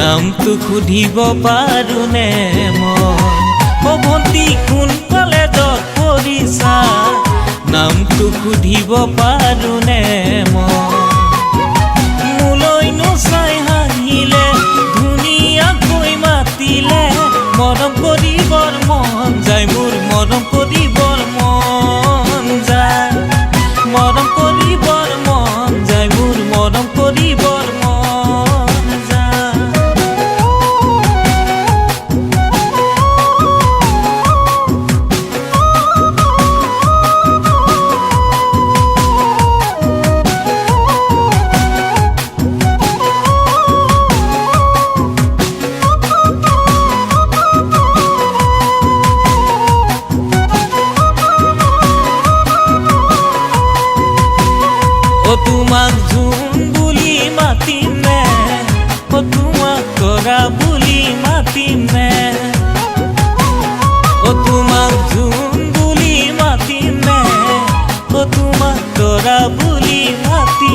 নামটো সুধিব পাৰোনে মই ভণ্টি কোন কলেজত পঢ়িছা নামটো সুধিব পাৰোনে মই মোলৈনো চাই হাঁহিলে ধুনীয়াকৈ মাতিলে মৰম কৰিবৰ মন যায় মোৰ মৰম কৰিবৰ মন যায় মৰম কৰিবৰ মন যায় মোৰ মৰম কৰিবৰ মন যায় তোমাক জোন বুলি মাতিমে তোমাক তৰা বুলি মাতিমে তোমাক জোন বুলি মাতিমে তোমাক তৰা বুলি মাতিমে